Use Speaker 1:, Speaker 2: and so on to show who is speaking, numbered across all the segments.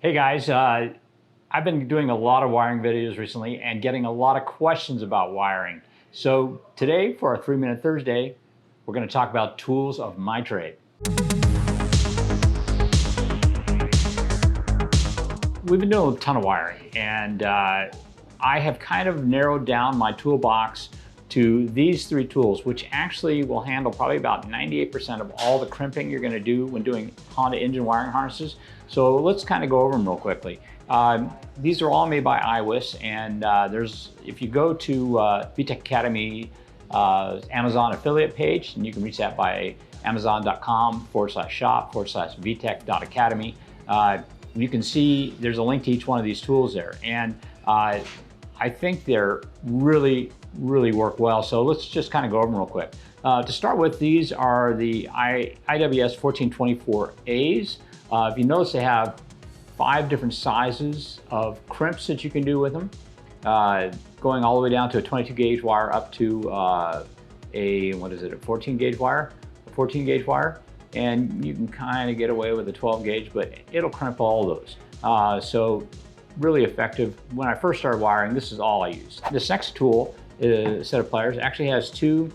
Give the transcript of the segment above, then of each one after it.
Speaker 1: Hey guys, I've been doing a lot of wiring videos recently and getting a lot of questions about wiring. So today for our 3-Minute Thursday, we're going to talk about tools of my trade. We've been doing a ton of wiring, and I have kind of narrowed down my toolbox to these 3 tools, which actually will handle probably about 98% of all the crimping you're going to do when doing Honda engine wiring harnesses. So let's kind of go over them real quickly. These are all made by Iwiss, and if you go to VTEC Academy Amazon affiliate page, and you can reach that by amazon.com/shop/vtec.academy. You can see there's a link to each one of these tools there, and I think they're really work well. So let's just kind of go over them real quick. To start with, these are the IWS-1424As. If you notice, they have 5 different sizes of crimps that you can do with them, going all the way down to a 22 gauge wire up to a 14 gauge wire, and you can kind of get away with a 12 gauge, but it'll crimp all those. So really effective. When I first started wiring, this is all I used. This next tool, set of pliers, actually has 2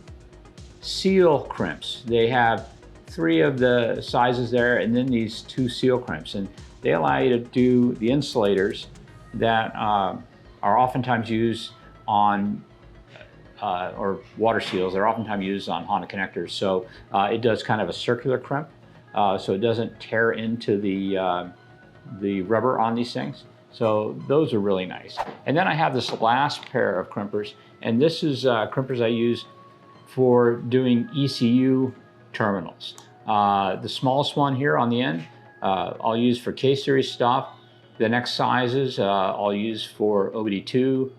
Speaker 1: seal crimps. They have 3 of the sizes there, and then these 2 seal crimps, and they allow you to do the insulators that are oftentimes used on or water seals. They're oftentimes used on Honda connectors. So it does kind of a circular crimp, so it doesn't tear into the rubber on these things. So those are really nice. And then I have this last pair of crimpers, and this is crimpers I use for doing ECU terminals. The smallest one here on the end, I'll use for K-series stuff. The next sizes I'll use for OBD2,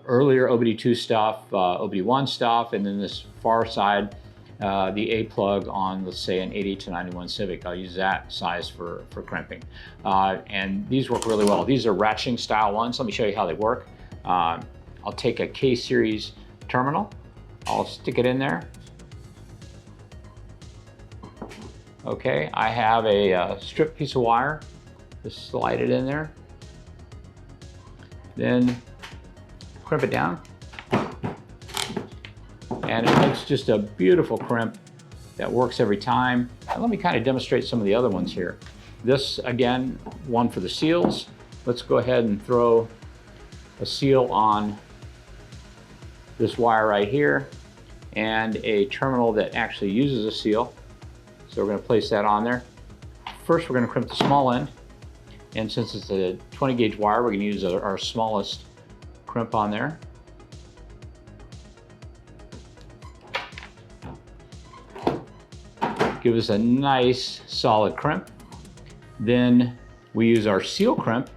Speaker 1: earlier OBD2 stuff, OBD1 stuff, and then this far side, the A plug on, let's say, an 88 to 91 Civic. I'll use that size for crimping. And these work really well. These are ratcheting style ones. Let me show you how they work. I'll take a K-series terminal. I'll stick it in there. Okay, I have a stripped piece of wire. Just slide it in there. Then crimp it down. And it makes just a beautiful crimp that works every time. And let me kind of demonstrate some of the other ones here. This, again, one for the seals. Let's go ahead and throw a seal on this wire right here, and a terminal that actually uses a seal. So we're going to place that on there. First, we're going to crimp the small end, and since it's a 20 gauge wire, we're going to use our smallest crimp on there. Give us a nice solid crimp. Then we use our seal crimp.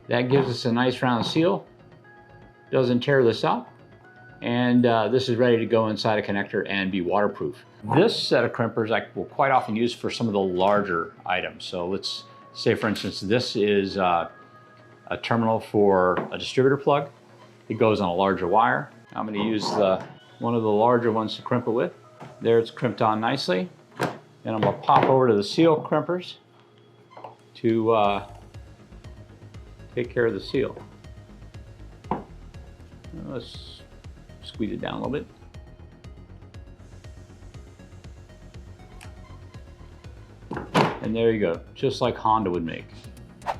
Speaker 1: That gives us a nice round seal. Doesn't tear this up. And this is ready to go inside a connector and be waterproof. This set of crimpers I will quite often use for some of the larger items. So let's say, for instance, this is a terminal for a distributor plug. It goes on a larger wire. I'm going to use one of the larger ones to crimp it with. There, it's crimped on nicely. Then I'm going to pop over to the seal crimpers to take care of the seal. Let's squeeze it down a little bit. And there you go, just like Honda would make.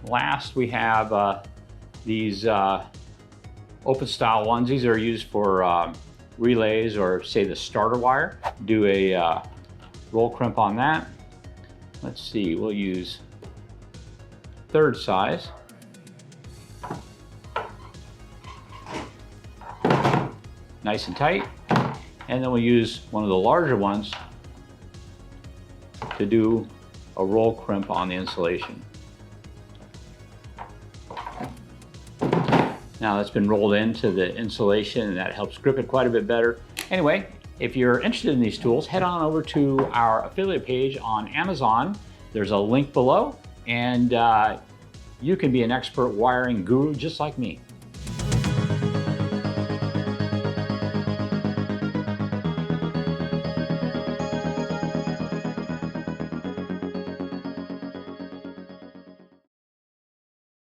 Speaker 1: Last, we have these open style ones. These are used for relays, or say the starter wire. Do a roll crimp on that. Let's see, we'll use 3rd size. Nice and tight. And then we'll use one of the larger ones to do a roll crimp on the insulation. Now that's been rolled into the insulation, and that helps grip it quite a bit better. Anyway, if you're interested in these tools, head on over to our affiliate page on Amazon. There's a link below, and you can be an expert wiring guru just like me.